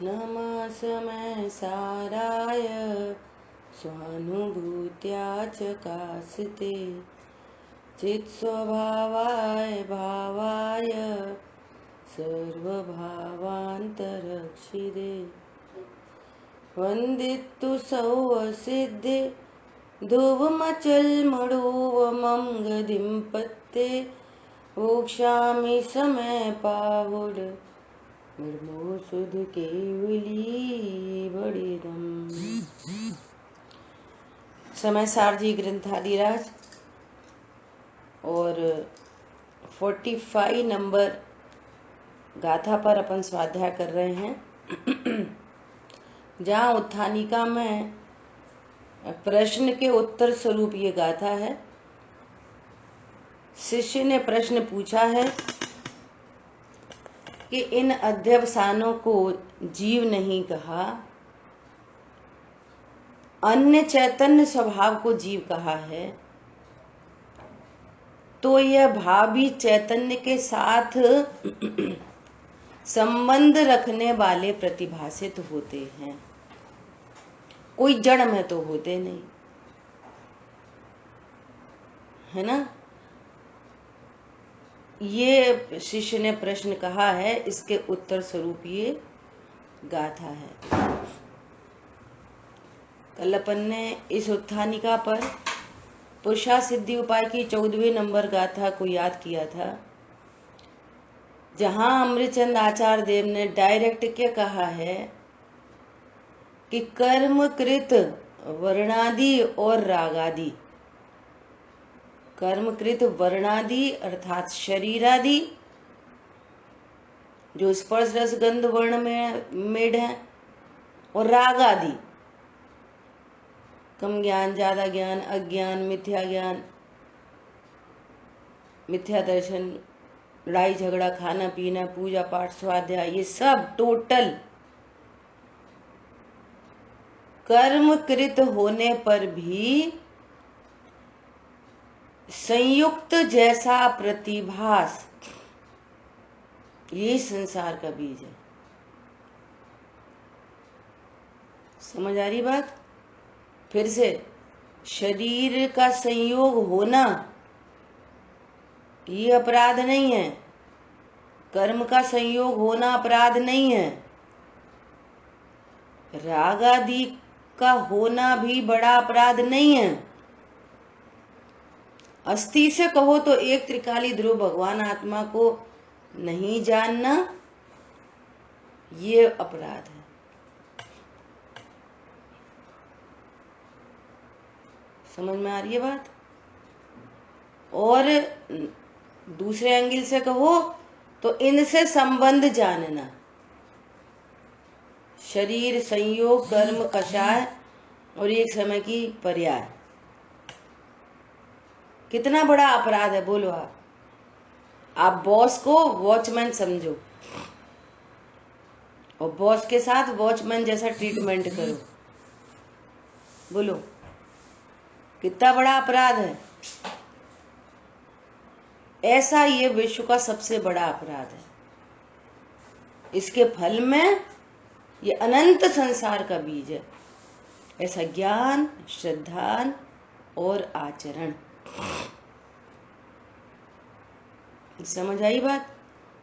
नमः समय साराय स्वानुभूत्या चकास्ते चित्स्वभावाय भावाय सर्वभावान्तरक्षिदे वन्दितु सौवसिद्धे धुवमचलमडोवमं गदिं पत्ते वोक्षामि समय पावुड निर्मोह सुध केवली बड़िदम। समय सारजी ग्रंथादिराज और 45 नंबर गाथा पर अपन स्वाध्याय कर रहे हैं। जहाँ उत्थानिका में प्रश्न के उत्तर स्वरूप ये गाथा है। शिष्य ने प्रश्न पूछा है कि इन अध्यवसानों को जीव नहीं कहा, अन्य चैतन्य स्वभाव को जीव कहा है, तो यह भाव भी चैतन्य के साथ संबंध रखने वाले प्रतिभासित होते हैं, कोई जड़ में तो होते नहीं, है ना। ये शिष्य ने प्रश्न कहा है, इसके उत्तर स्वरूप ये गाथा है। कल अपन ने इस उत्थानिका पर पुरुषा सिद्धि उपाय की 14वें नंबर गाथा को याद किया था, जहां अमृतचंद आचार्य देव ने डायरेक्ट क्या कहा है कि कर्मकृत वर्णादि और रागादि, कर्मकृत वर्णादि अर्थात शरीरादि जो स्पर्श रस गंध वर्ण में मेड है, और राग आदि कम ज्ञान, ज्यादा ज्ञान, अज्ञान, मिथ्या ज्ञान, मिथ्या दर्शन, लड़ाई झगड़ा, खाना पीना, पूजा पाठ, स्वाध्याय, ये सब टोटल कर्मकृत होने पर भी संयुक्त जैसा प्रतिभास, ये संसार का बीज है। समझ आ रही बात? फिर से, शरीर का संयोग होना ये अपराध नहीं है, कर्म का संयोग होना अपराध नहीं है, राग आदि का होना भी बड़ा अपराध नहीं है। अस्थि से कहो तो एक त्रिकाली ध्रुव भगवान आत्मा को नहीं जानना, ये अपराध है। समझ में आ रही है बात? और दूसरे एंगल से कहो तो इनसे संबंध जानना, शरीर, संयोग, कर्म, कषाय और एक समय की पर्याय, कितना बड़ा अपराध है बोलो आप। आप बॉस को वॉचमैन समझो और बॉस के साथ वॉचमैन जैसा ट्रीटमेंट करो, बोलो कितना बड़ा अपराध है। ऐसा ये विश्व का सबसे बड़ा अपराध है। इसके फल में ये अनंत संसार का बीज है, ऐसा ज्ञान, श्रद्धा और आचरण। समझ आई बात?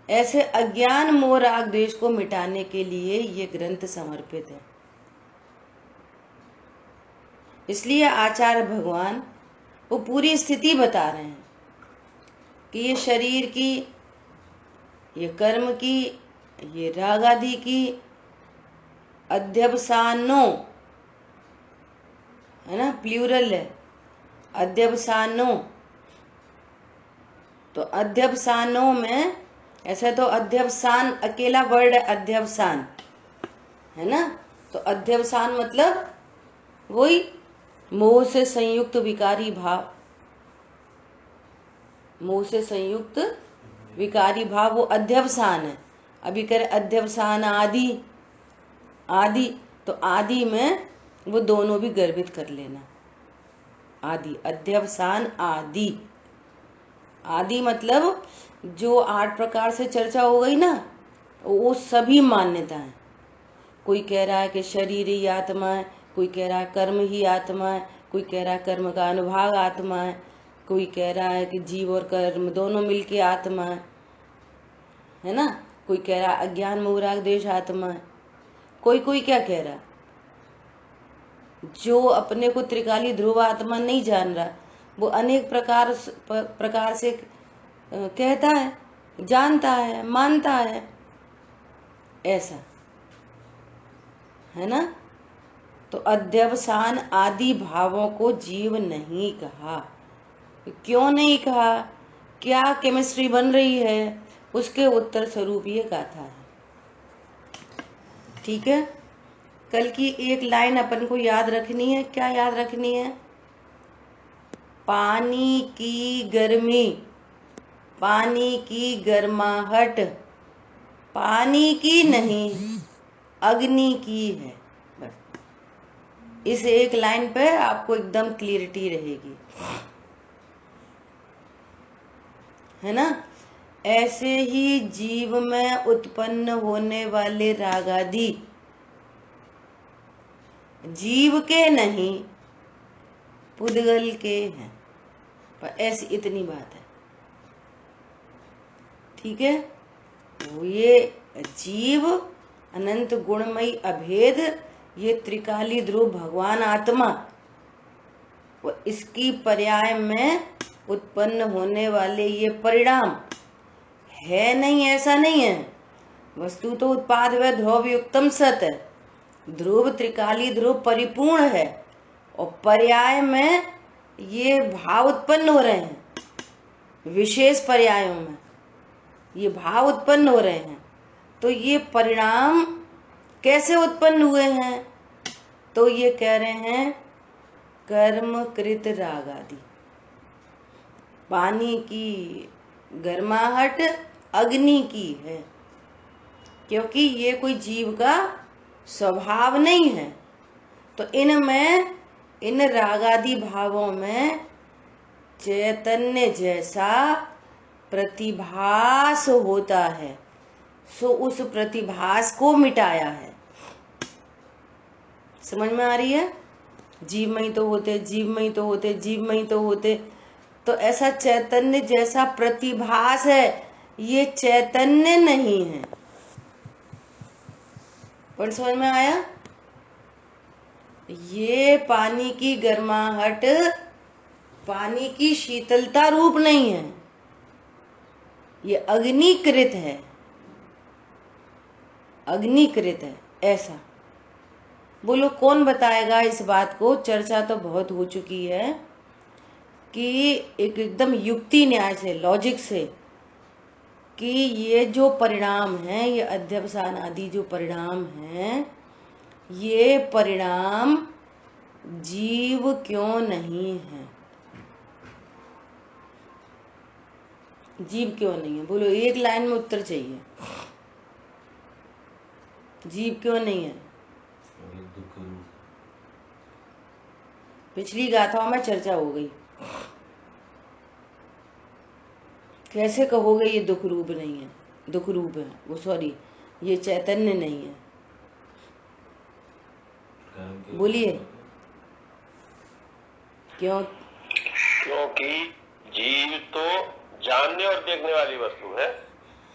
ऐसे अज्ञान, मोह, राग, द्वेष को मिटाने के लिए ये ग्रंथ समर्पित है। इसलिए आचार्य भगवान वो पूरी स्थिति बता रहे हैं कि ये शरीर की, ये कर्म की, ये राग आदि की अध्यवसानों, है ना, प्लूरल है, अध्यवसानों। तो अध्यवसानों में ऐसे तो अध्यवसान अकेला वर्ड है, अध्यवसान, है ना। तो अध्यवसान मतलब वही मोह से संयुक्त विकारी भाव, मोह से संयुक्त विकारी भाव, वो अध्यवसान है। अभी करे अध्यवसान आदि, आदि तो आदि में वो दोनों भी गर्भित कर लेना, आदि, अध्यवसान आदि। आदि मतलब जो 8 प्रकार से चर्चा हो गई ना, वो सभी मान्यताएं, कोई कह रहा है कि शरीर ही आत्मा है, कोई कह रहा है कर्म ही आत्मा है, कोई कह रहा है कर्म का अनुभाग आत्मा है, कोई कह रहा है कि जीव और कर्म दोनों मिलके आत्मा है ना। कोई कह रहा है अज्ञान मोह राग द्वेष आत्मा है। कोई कोई क्या कह रहा है, जो अपने को त्रिकाली ध्रुव आत्मा नहीं जान रहा वो अनेक प्रकार से कहता है, जानता है, मानता है, ऐसा है ना। तो अध्यवसान आदि भावों को जीव नहीं कहा। क्यों नहीं कहा? क्या केमिस्ट्री बन रही है, उसके उत्तर स्वरूप ये गाथा है। ठीक है, कल की एक लाइन अपन को याद रखनी है। क्या याद रखनी है? पानी की गर्मी, पानी की गर्माहट पानी की नहीं अग्नि की है। बस इस एक लाइन पे आपको एकदम क्लियरिटी रहेगी, है ना। ऐसे ही जीव में उत्पन्न होने वाले रागादि जीव के नहीं पुद्गल के हैं। पर ऐसी इतनी बात है, ठीक है। वो ये जीव अनंत गुणमयी अभेद, ये त्रिकाली ध्रुव भगवान आत्मा, वो इसकी पर्याय में उत्पन्न होने वाले ये परिणाम है नहीं, ऐसा नहीं है। वस्तु तो उत्पाद व ध्रुव युक्तम सत है, ध्रुव त्रिकाली ध्रुव परिपूर्ण है, और पर्याय में ये भाव उत्पन्न हो रहे हैं। विशेष पर्यायों में ये भाव उत्पन्न हो रहे हैं। तो ये परिणाम कैसे उत्पन्न हुए हैं? तो ये कह रहे हैं कर्म कृत राग आदि। पानी की गर्माहट अग्नि की है, क्योंकि ये कोई जीव का स्वभाव नहीं है। तो इनमें, इन रागादि भावों में चैतन्य जैसा प्रतिभास होता है, सो उस प्रतिभास को मिटाया है। समझ में आ रही है? जीव में ही तो होते, जीव में ही तो होते, जीव में ही तो होते। तो ऐसा चैतन्य जैसा प्रतिभास है, ये चैतन्य नहीं है। पर समझ में आया? ये पानी की गर्माहट पानी की शीतलता रूप नहीं है, ये अग्निकृत है, अग्निकृत है। ऐसा बोलो, कौन बताएगा इस बात को? चर्चा तो बहुत हो चुकी है कि एक एकदम युक्ति न्याय से, लॉजिक से, कि ये जो परिणाम है, ये अध्यवसान आदि जो परिणाम है, ये परिणाम जीव क्यों नहीं है? जीव क्यों नहीं है? बोलो, एक लाइन में उत्तर चाहिए। जीव क्यों नहीं है? पिछली गाथाओं में चर्चा हो गई। कैसे कहोगे ये दुख रूप नहीं है? दुख रूप है वो, सॉरी, ये चैतन्य नहीं है। बोलिए, क्यों? क्योंकि जीव तो जानने और देखने वाली वस्तु है।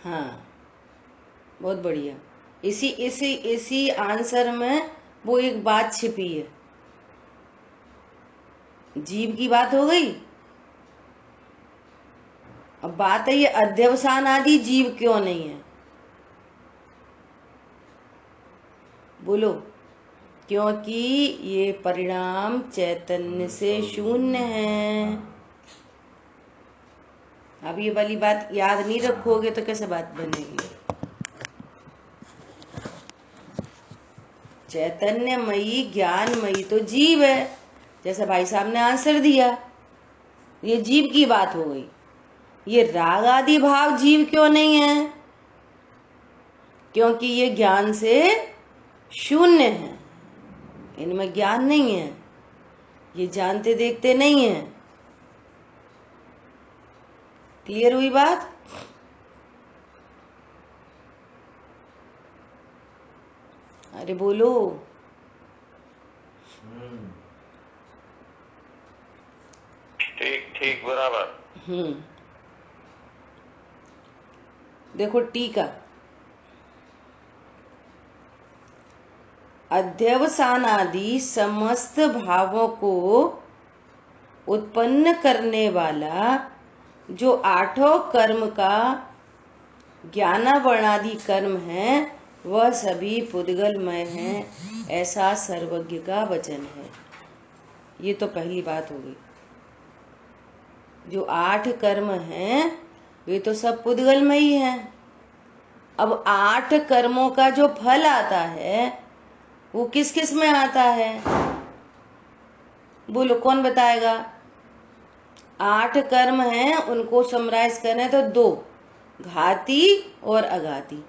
हाँ, बहुत बढ़िया। इसी इसी इसी आंसर में वो एक बात छिपी है। जीव की बात हो गई, अब बात है ये अध्यवसान आदि जीव क्यों नहीं है? बोलो, क्योंकि ये परिणाम चैतन्य से शून्य है। अब ये वाली बात याद नहीं रखोगे तो कैसे बात बनेगी? चैतन्यमयी ज्ञानमयी तो जीव है, जैसा भाई साहब ने आंसर दिया, ये जीव की बात हो गई। ये राग आदि भाव जीव क्यों नहीं है? क्योंकि ये ज्ञान से शून्य है, इनमें ज्ञान नहीं है, ये जानते देखते नहीं है। क्लियर हुई बात? अरे बोलो। ठीक ठीक बराबर। देखो टीका, अध्यवसानादि समस्त भावों को उत्पन्न करने वाला जो आठों कर्म का ज्ञानावर्णादि कर्म है वह सभी पुद्गलमय है, ऐसा सर्वज्ञ का वचन है। ये तो पहली बात हो गई। जो 8 कर्म हैं वे तो सब पुद्गलमय ही हैं। अब 8 कर्मों का जो फल आता है वो किस किस में आता है? बोलो, कौन बताएगा? 8 कर्म हैं, उनको समराइज करें तो 2 घाती और अघाती।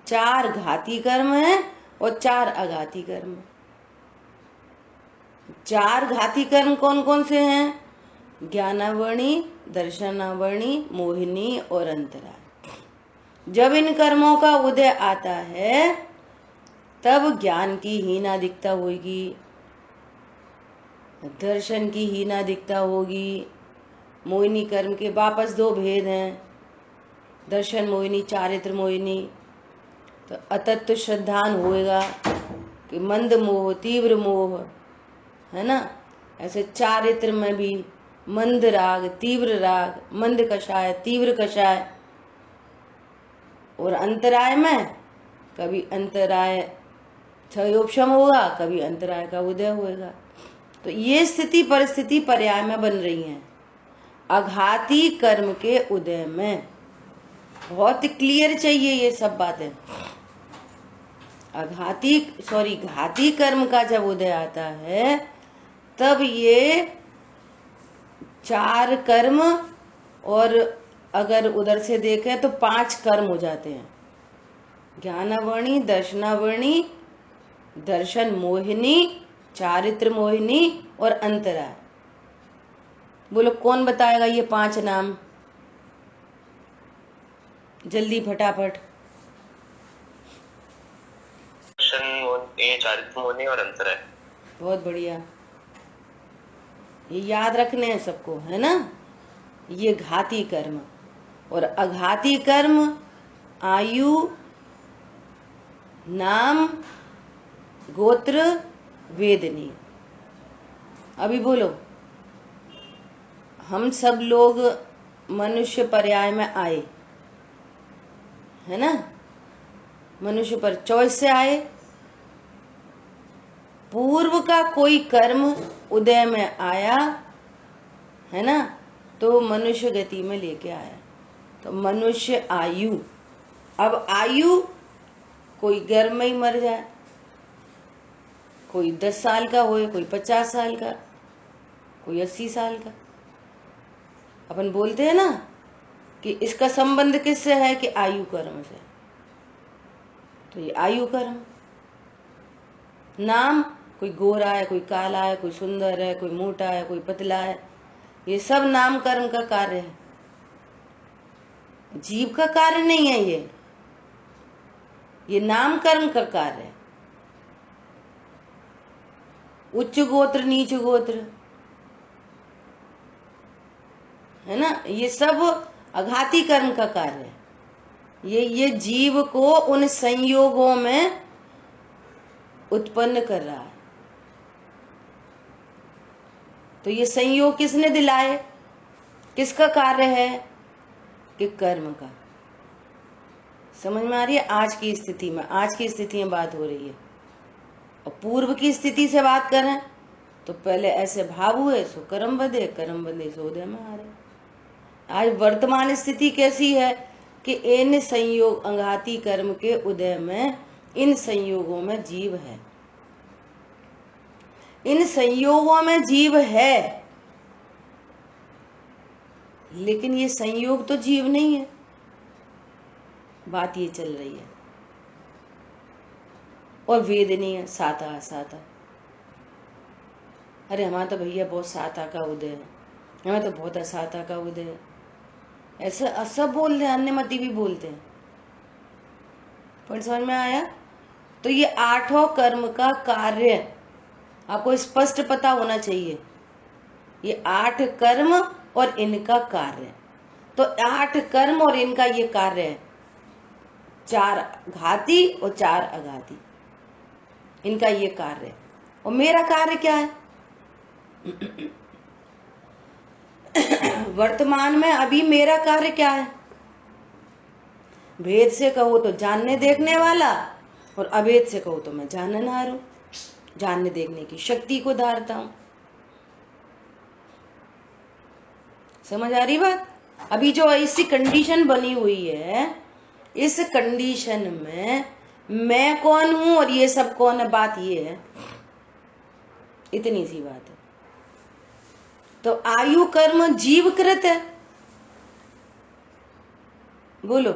4 घाती कर्म हैं और 4 अघाती कर्म। 4 घाती कर्म कौन कौन से हैं? ज्ञानावर्णी, दर्शनावर्णी, मोहिनी और अंतराय। जब इन कर्मों का उदय आता है तब ज्ञान की हीनादिकता होगी, दर्शन की हीनादिकता होगी। मोहिनी कर्म के वापस 2 भेद हैं, दर्शन मोहिनी, चारित्र मोहिनी। तो अतत्व श्रद्धान होएगा कि मंद मोह, तीव्र मोह, है ना। ऐसे चारित्र में भी मंद राग, तीव्र राग, मंद कषाय, तीव्र कषाय। और अंतराय में कभी अंतराय क्षयोपशम होगा, कभी अंतराय का उदय होएगा। तो ये स्थिति परिस्थिति पर्याय में बन रही है। अघाती कर्म के उदय में बहुत क्लियर चाहिए ये सब बातें। घाती कर्म का जब उदय आता है तब ये 4 कर्म, और अगर उधर से देखें तो 5 कर्म हो जाते हैं। ज्ञानावर्णी, दर्शनावर्णी, दर्शन मोहिनी, चारित्र मोहिनी और अंतराय। बोलो, कौन बताएगा ये 5 नाम? जल्दी फटाफट। चारित्र मोहिनी और अंतराय। बहुत बढ़िया, ये याद रखने हैं सबको, है ना। ये घाती कर्म। और अघाती कर्म आयु, नाम, गोत्र, वेदनी। अभी बोलो, हम सब लोग मनुष्य पर्याय में आए, है ना। मनुष्य पर चॉइस से आए। पूर्व का कोई कर्म उदय में आया, है ना, तो मनुष्य गति में लेके आया। तो मनुष्य आयु। अब आयु, कोई गर्भ में ही मर जाए, कोई 10 साल का होए, कोई 50 साल का, कोई 80 साल का। अपन बोलते हैं ना कि इसका संबंध किससे है? कि आयु कर्म से। तो ये आयु कर्म। नाम, कोई गोरा है, कोई काला है, कोई सुंदर है, कोई मोटा है, कोई पतला है। ये सब नाम कर्म का कार्य है, जीव का कार्य नहीं है। ये नाम कर्म का कार्य है। उच्च गोत्र, नीच गोत्र, है ना, ये सब अघाती कर्म का कार्य है। ये जीव को उन संयोगों में उत्पन्न कर रहा है। तो ये संयोग किसने दिलाए? किसका कार्य है? कि कर्म का। समझ में आ रही है? आज की स्थिति में बात हो रही है। और पूर्व की स्थिति से बात करें तो पहले ऐसे भाव हुए सो कर्म बंधे, कर्म बंधे सो उदय में आ रहे। आज वर्तमान स्थिति कैसी है कि इन संयोग अंघाती कर्म के उदय में, इन संयोगों में जीव है। इन संयोगों में जीव है, लेकिन ये संयोग तो जीव नहीं है। बात ये चल रही है। और वेदनीय है, साता साता। अरे हमारा तो भैया बहुत साता का उदय है, हमें तो बहुत असाता का उदय है। ऐसा सब बोल रहे हैं, अन्य मती भी बोलते हैं। पर समझ में आया? तो ये आठों कर्म का कार्य आपको स्पष्ट पता होना चाहिए। ये 8 कर्म और इनका कार्य, तो 8 कर्म और इनका ये कार्य है, 4 घाती और 4 अघाती, इनका ये कार्य है। और मेरा कार्य क्या है? वर्तमान में अभी मेरा कार्य क्या है? भेद से कहो तो जानने देखने वाला, और अभेद से कहो तो मैं जाननहार हूं, जानने देखने की शक्ति को धारता हूं। समझ आ रही बात? अभी जो ऐसी कंडीशन बनी हुई है, इस कंडीशन में मैं कौन हूं और ये सब कौन है, बात ये है, इतनी सी बात है। तो आयु कर्म जीवकृत है। बोलो,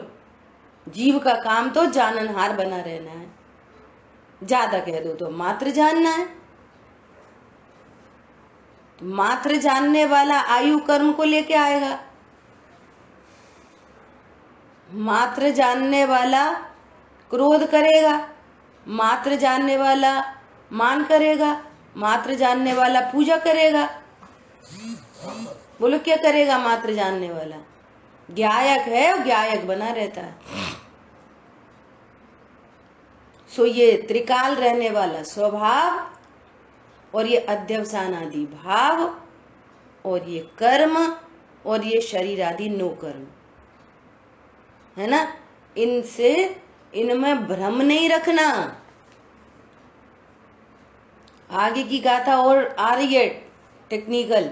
जीव का काम तो जाननहार बना रहना है, ज्यादा कह दो तो मात्र जानना है। तो मात्र जानने वाला आयु कर्म को लेके आएगा। मात्र जानने वाला क्रोध करेगा, मात्र जानने वाला मान करेगा, मात्र जानने वाला पूजा करेगा। बोलो क्या करेगा मात्र जानने वाला? ज्ञायक है और ज्ञायक बना रहता है। सो ये त्रिकाल रहने वाला स्वभाव और ये अध्यवसान आदि भाव और ये कर्म और ये शरीर आदि नो कर्म है ना, इनसे इनमें भ्रम नहीं रखना। आगे की गाथा और आ रही है टेक्निकल,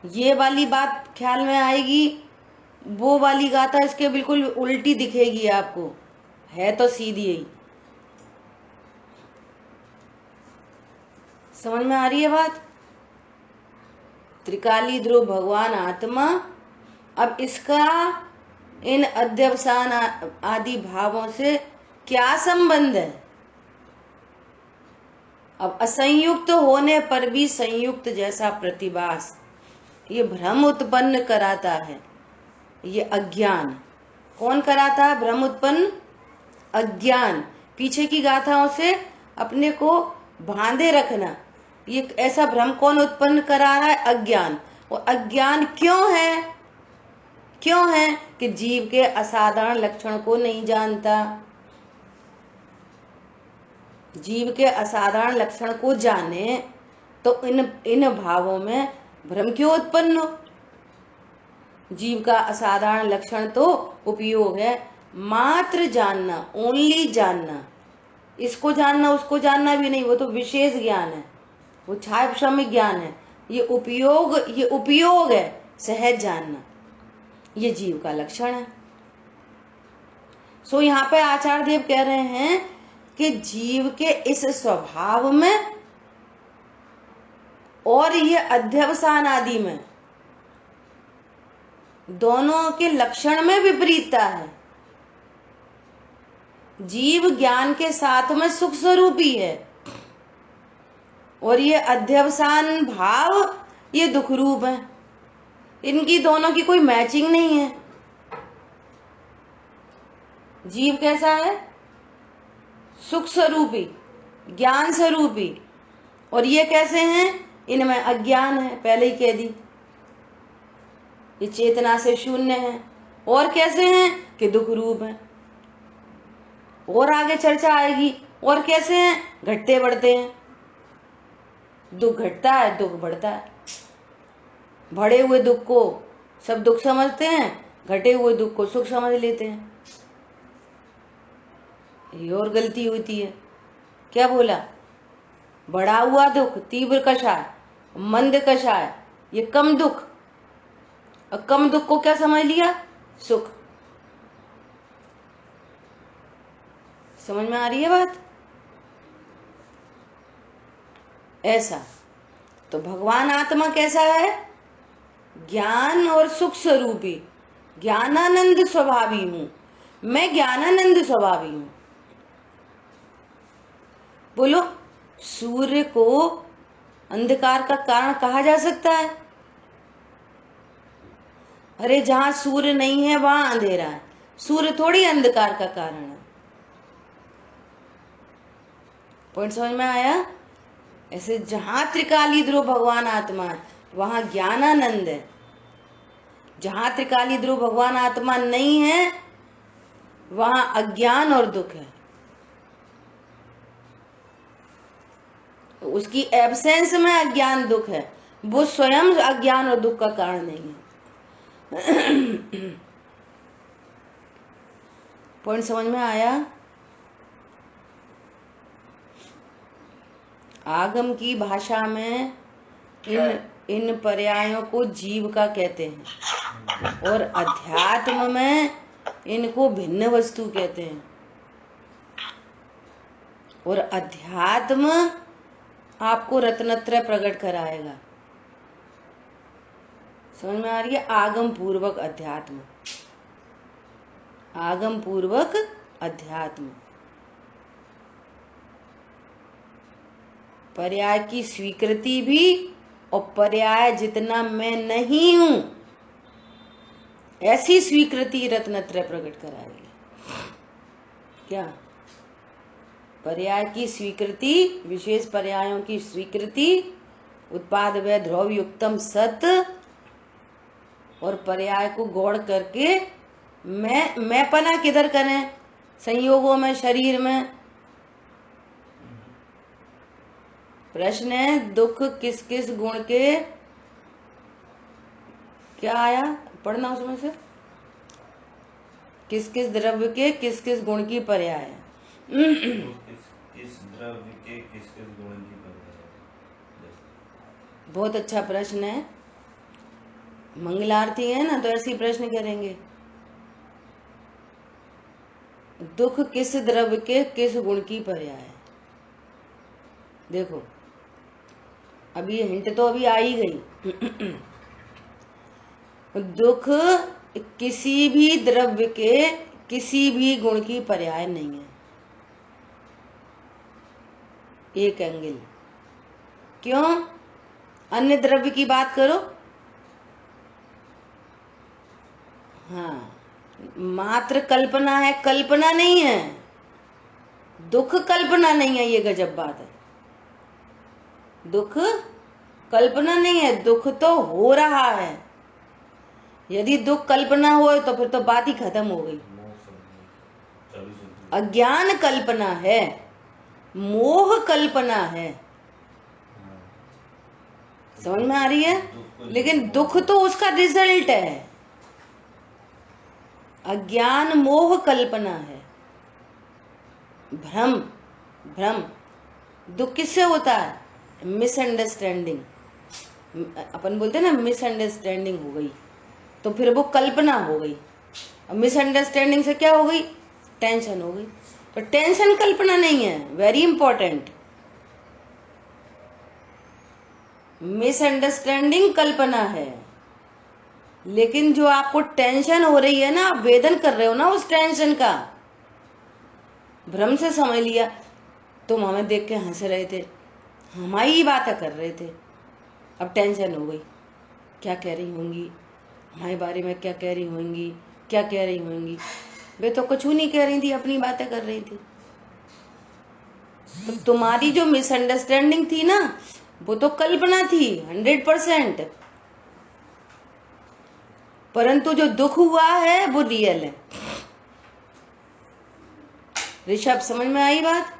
ये वाली बात ख्याल में आएगी, वो वाली गाथा इसके बिल्कुल उल्टी दिखेगी आपको, है तो सीधी ही। समझ में आ रही है बात? त्रिकाली ध्रुव भगवान आत्मा, अब इसका इन अध्यवसान आदि भावों से क्या संबंध है? अब असंयुक्त होने पर भी संयुक्त जैसा प्रतिभास ये भ्रम उत्पन्न कराता है। ये अज्ञान कौन कराता है? भ्रम उत्पन्न अज्ञान। पीछे की गाथाओं से अपने को बांधे रखना। ये ऐसा भ्रम कौन उत्पन्न करा रहा है? अज्ञान। और अज्ञान क्यों है? क्यों है? कि जीव के असाधारण लक्षण को नहीं जानता। जीव के असाधारण लक्षण को जाने तो इन भावों में भ्रम क्यों उत्पन्न हो? जीव का असाधारण लक्षण तो उपयोग है मात्र जानना, ओनली जानना। इसको जानना उसको जानना भी नहीं, वो तो विशेष ज्ञान है, वो छायाक्षम ज्ञान है। ये उपयोग है सहज जानना, ये जीव का लक्षण है। सो यहाँ पे आचार्य देव कह रहे हैं कि जीव के इस स्वभाव में और ये अध्यवसान आदि में दोनों के लक्षण में विपरीतता है। जीव ज्ञान के साथ में सुख स्वरूपी है और ये अध्यवसान भाव ये दुख रूप है। इनकी दोनों की कोई मैचिंग नहीं है। जीव कैसा है? सुख स्वरूपी, ज्ञान स्वरूपी, और ये कैसे हैं? इनमें अज्ञान है, पहले ही कह दी। ये चेतना से शून्य है। और कैसे हैं? कि दुख रूप है। और आगे चर्चा आएगी। और कैसे हैं? घटते बढ़ते हैं। दुख घटता है, दुख बढ़ता है। बढ़े हुए दुख को सब दुख समझते हैं, घटे हुए दुख को सुख समझ लेते हैं। ये और गलती होती है। क्या बोला? बढ़ा हुआ दुख तीव्र कषाय, मंद कषाय, ये कम दुख। और कम दुख को क्या समझ लिया? सुख। समझ में आ रही है बात? ऐसा तो भगवान आत्मा कैसा है? ज्ञान और सुख स्वरूपी, ज्ञानानंद स्वभावी हूं मैं, ज्ञानानंद स्वभावी हूं। बोलो, सूर्य को अंधकार का कारण कहा जा सकता है? अरे जहां सूर्य नहीं है वहां अंधेरा है, सूर्य थोड़ी अंधकार का कारण है। पॉइंट समझ में आया? ऐसे जहां त्रिकाली ध्रुव भगवान आत्मा है वहां ज्ञानानंद है, जहां त्रिकाली ध्रुव भगवान आत्मा नहीं है वहां अज्ञान और दुख है। उसकी एब्सेंस में अज्ञान दुख है, वो स्वयं अज्ञान और दुख का कारण नहीं है। पॉइंट समझ में आया? आगम की भाषा में इन पर्यायों को जीव का कहते हैं और अध्यात्म में इनको भिन्न वस्तु कहते हैं। और अध्यात्म आपको रत्नत्रय प्रकट कराएगा। समझ में आ रही है? आगम पूर्वक अध्यात्म, आगम पूर्वक अध्यात्म। पर्याय की स्वीकृति भी और पर्याय जितना मैं नहीं हूं ऐसी स्वीकृति रत्नत्रय प्रकट कराएगी। क्या? पर्याय की स्वीकृति, विशेष पर्यायों की स्वीकृति, उत्पाद व ध्रुव युक्तम सत, और पर्याय को गौड़ करके मैं पना किधर करें? संयोगों में, शरीर में। प्रश्न है दुख किस किस गुण के, क्या आया पढ़ना उसमें से, किस किस द्रव्य के किस किस गुण की पर्याय है? किस द्रव्य के किस किस गुण की पर्याय है? बहुत अच्छा प्रश्न है। मंगलारती है ना, तो ऐसी प्रश्न करेंगे। दुख किस द्रव्य के किस गुण की पर्याय है? देखो अभी हिंट तो अभी आ ही गई। दुख किसी भी द्रव्य के किसी भी गुण की पर्याय नहीं है। एक एंगल। क्यों? अन्य द्रव्य की बात करो, हाँ, मात्र कल्पना है, कल्पना नहीं है। दुख कल्पना नहीं है, ये गजब बात है। दुख कल्पना नहीं है, दुख तो हो रहा है। यदि दुख कल्पना हो तो फिर तो बात ही खत्म हो गई। अज्ञान कल्पना है, मोह कल्पना है। समझ में आ रही है? लेकिन दुख तो उसका रिजल्ट है। अज्ञान मोह कल्पना है, भ्रम। भ्रम दुख किससे होता है? मिसअंडरस्टैंडिंग। अपन बोलते हैं ना मिसअंडरस्टैंडिंग हो गई, तो फिर वो कल्पना हो गई। अब मिसअंडरस्टैंडिंग से क्या हो गई? टेंशन हो गई। तो टेंशन कल्पना नहीं है, वेरी इंपॉर्टेंट। मिसअंडरस्टैंडिंग कल्पना है, लेकिन जो आपको टेंशन हो रही है ना, आप वेदन कर रहे हो ना उस टेंशन का। भ्रम से समझ लिया, तुम हमें देख के हंस रहे थे, हमारी ही बातें कर रहे थे, अब टेंशन हो गई। क्या कह रही होंगी हमारे बारे में, क्या कह रही होंगी, क्या कह रही होंगी। वे तो कुछ नहीं कह रही थी, अपनी बातें कर रही थी। तो तुम्हारी जो मिसअंडरस्टैंडिंग थी ना, वो तो कल्पना थी 100%, परंतु जो दुख हुआ है वो रियल है। ऋषभ समझ में आई बात?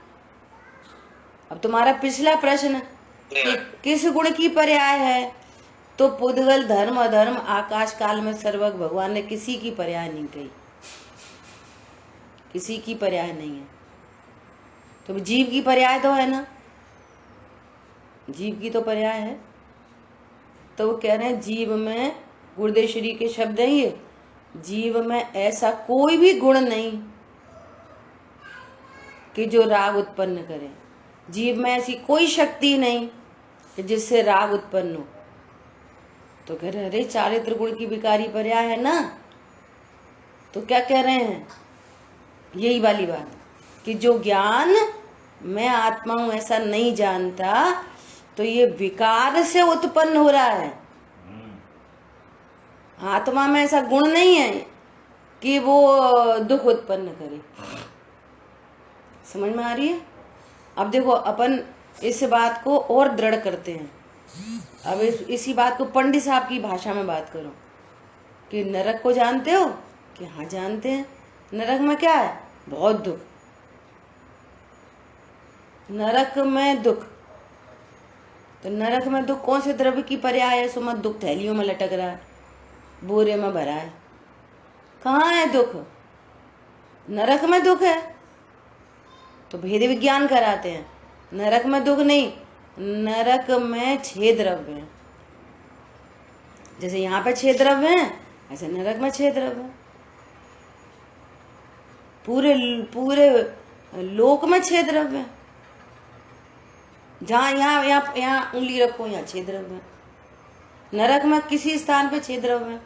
अब तुम्हारा पिछला प्रश्न कि किस गुण की पर्याय है, तो पुद्गल, धर्म, अधर्म, आकाश काल में सर्वज्ञ भगवान ने किसी की पर्याय नहीं कही, किसी की पर्याय नहीं है। तो जीव की पर्याय तो है ना, जीव की तो पर्याय है। तो वो कह रहे हैं जीव में, गुरुदेव श्री के शब्द हैं ये, जीव में ऐसा कोई भी गुण नहीं कि जो राग उत्पन्न करे। जीव में ऐसी कोई शक्ति नहीं कि जिससे राग उत्पन्न हो। तो कह रहे अरे चारित्र गुण की विकारी पर्याय है ना। तो क्या कह रहे हैं? यही वाली बात कि जो ज्ञान मैं आत्मा हूं ऐसा नहीं जानता, तो ये विकार से उत्पन्न हो रहा है। आत्मा में ऐसा गुण नहीं है कि वो दुख उत्पन्न करे। समझ में आ रही है? अब देखो अपन इस बात को और दृढ़ करते हैं। अब इसी बात को पंडित साहब की भाषा में बात करो कि नरक को जानते हो कि हाँ जानते हैं। नरक में क्या है? बहुत दुख। नरक में दुख, तो नरक में दुख कौन से द्रव्य की पर्याय है? सुमत दुख थैलियों में लटक रहा है, बोरे में भरा है। कहाँ है दुख? नरक में दुख है। तो भेद विज्ञान कराते हैं, नरक में दुख नहीं, नरक में 6 द्रव्य हैं। जैसे यहाँ पे 6 द्रव्य हैं, ऐसे नरक में 6 द्रव्य हैं। पूरे लोक में 6 द्रव्य हैं। जहाँ यहाँ उंगली रखो, यहाँ 6 द्रव्य हैं। नरक में किसी स्थान पे 6 द्रव्य हैं।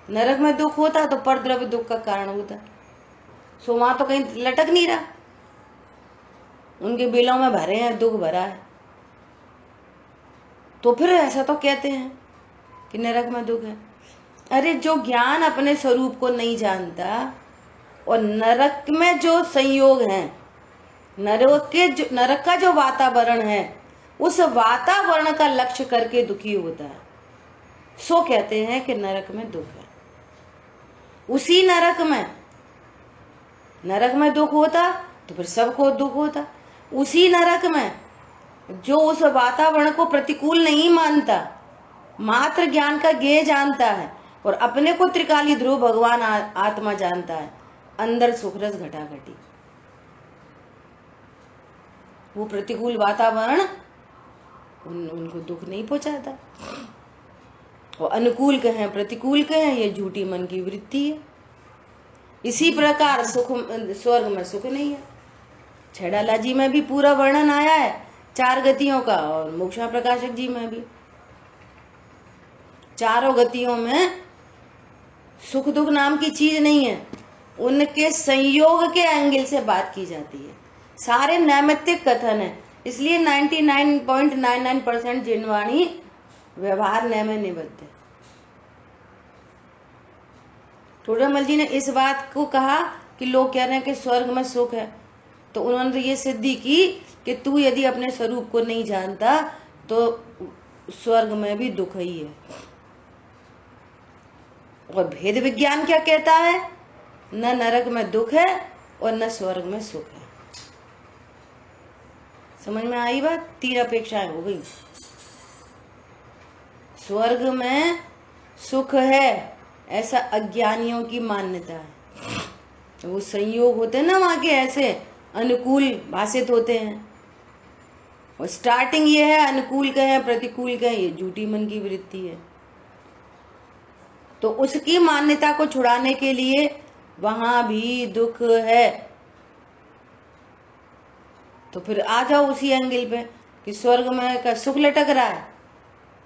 नरक में दुख होता तो पर द्रव्य दुख का कारण होता, सो वहां तो कहीं लटक नहीं रहा, उनके बिलों में भरे हैं, दुख भरा है। तो फिर ऐसा तो कहते हैं कि नरक में दुख है। अरे जो ज्ञान अपने स्वरूप को नहीं जानता और नरक में जो संयोग है, नरक का जो वातावरण है, उस वातावरण का लक्ष्य करके दुखी होता है, सो कहते हैं कि नरक में दुख है। उसी नरक में दुख होता तो फिर सबको दुख होता। उसी नरक में जो उस वातावरण को प्रतिकूल नहीं मानता, मात्र ज्ञान का ज्ञेय जानता है और अपने को त्रिकाली ध्रुव भगवान आत्मा जानता है, अंदर सुखरस घटाघटी, वो प्रतिकूल वातावरण उनको दुख नहीं पहुंचाता। और अनुकूल कहें प्रतिकूल कहें, ये झूठी मन की वृत्ति है। इसी प्रकार स्वर्ग में सुख नहीं है। छेड़ाला जी में भी पूरा वर्णन आया है 4 गतियों का, और मोक्षा प्रकाशक जी में भी। चारों गतियों में सुख दुख नाम की चीज नहीं है, उनके संयोग के एंगल से बात की जाती है। सारे नैमित्तिक कथन है, इसलिए 99.99% जिनवाणी व्यवहार नय में निबद्ध है। टोडरमल जी ने इस बात को कहा कि लोग कह रहे हैं कि स्वर्ग में सुख है, तो उन्होंने तो ये सिद्धि की कि तू यदि अपने स्वरूप को नहीं जानता तो स्वर्ग में भी दुख ही है। और भेद विज्ञान क्या कहता है? न नरक में दुख है और न स्वर्ग में सुख है। समझ में आई बात? 3 अपेक्षाएं हो गई। स्वर्ग में सुख है ऐसा अज्ञानियों की मान्यता है। वो संयोग होते हैं ना वहां के, ऐसे अनुकूल भाषित होते हैं। और स्टार्टिंग ये है, अनुकूल कहें प्रतिकूल कहें, ये झूठी मन की वृत्ति है। तो उसकी मान्यता को छुड़ाने के लिए वहां भी दुख है। तो फिर आ जाओ उसी एंगल पे कि स्वर्ग में का सुख लटक रहा है,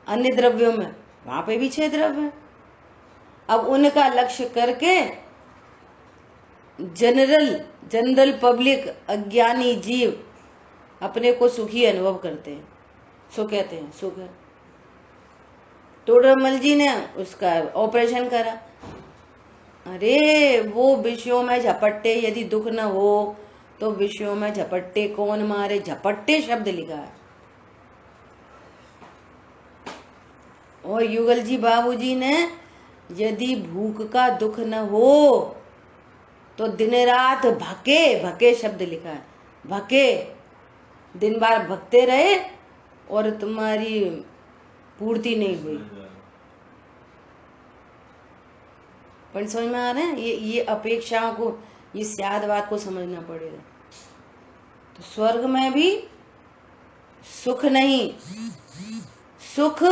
अन्य द्रव्यों में वहां पे भी 6 द्रव्य है। अब उनका लक्ष्य करके जनरल पब्लिक अज्ञानी जीव अपने को सुखी अनुभव करते हैं, सो कहते हैं सुख है। टोडरमल जी ने उसका ऑपरेशन करा। अरे वो विषयों में झपट्टे, यदि दुख न हो तो विषयों में झपट्टे कौन मारे, झपट्टे शब्द लिखा है। और युगल जी बाबूजी ने यदि भूख का दुख न हो तो दिन रात भके शब्द लिखा है। भके, दिन भर भगते रहे और तुम्हारी पूर्ति नहीं हुई। पर समझ में आ रहे हैं? ये अपेक्षाओं को, ये स्यादवाद को समझना पड़ेगा। तो स्वर्ग में भी सुख नहीं, सुख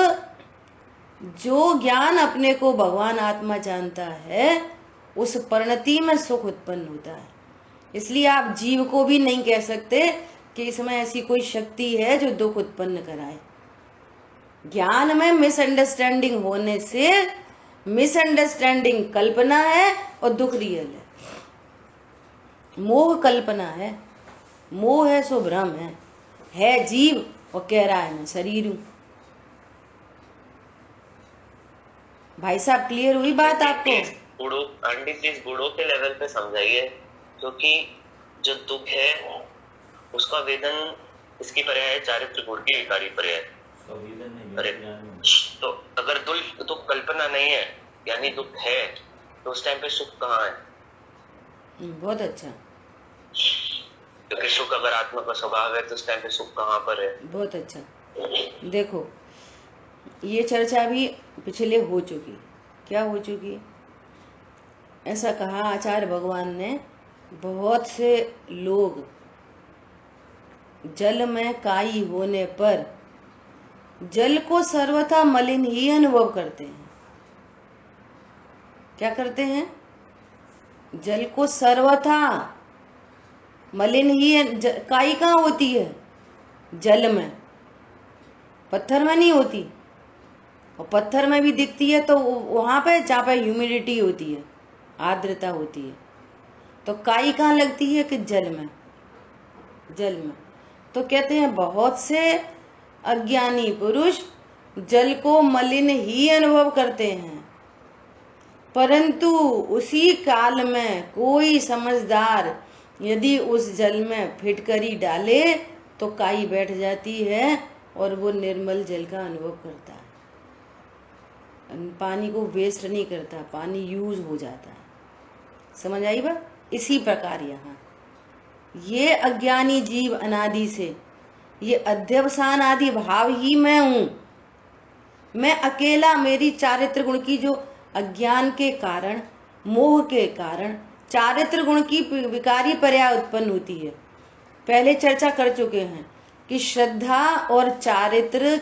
जो ज्ञान अपने को भगवान आत्मा जानता है उस परिणति में सुख उत्पन्न होता है। इसलिए आप जीव को भी नहीं कह सकते कि इसमें ऐसी कोई शक्ति है जो दुख उत्पन्न कराए। ज्ञान में मिसअंडरस्टैंडिंग होने से, मिसअंडरस्टैंडिंग कल्पना है और दुख रियल है। मोह कल्पना है, मोह है सो भ्रम है जीव और कह रहा है मैं शरीर हूं। भाई साहब क्लियर हुई बात आपको? पंडित इस गुणों के लेवल पे समझाइए, क्योंकि जो दुख है उसको स्ववेदन इसकी पर्याय है चारित्र गुण की विकारी पर्याय। संवेदन नहीं अरे है, ज्ञान में। तो अगर दुख कल्पना नहीं है यानी दुख है तो उस टाइम पे सुख कहाँ है? बहुत अच्छा, क्योंकि सुख अगर आत्मा का स्वभाव है तो उस टाइम पे सुख कहाँ पर है? बहुत अच्छा। देखो ये चर्चा भी पिछले हो चुकी। क्या हो चुकी? ऐसा कहा आचार्य भगवान ने, बहुत से लोग जल में काई होने पर जल को सर्वथा मलिन ही अनुभव करते हैं। क्या करते हैं? जल को सर्वथा मलिन ही। काई कहाँ होती है? जल में, पत्थर में नहीं होती। और पत्थर में भी दिखती है तो वहां पे जहाँ पे ह्यूमिडिटी होती है, आर्द्रता होती है। तो काई कहाँ लगती है? कि जल में, जल में। तो कहते हैं बहुत से अज्ञानी पुरुष जल को मलिन ही अनुभव करते हैं, परंतु उसी काल में कोई समझदार यदि उस जल में फिटकरी डाले तो काई बैठ जाती है और वो निर्मल जल का अनुभव करता है। पानी को वेस्ट नहीं करता, पानी यूज हो जाता है। समझ आई बात? इसी प्रकार यहाँ ये अज्ञानी जीव अनादि से ये अध्यवसान आदि भाव ही मैं हूं। मैं अकेला, मेरी चारित्र गुण की जो अज्ञान के कारण, मोह के कारण चारित्र गुण की विकारी पर्याय उत्पन्न होती है। पहले चर्चा कर चुके हैं कि श्रद्धा और चारित्र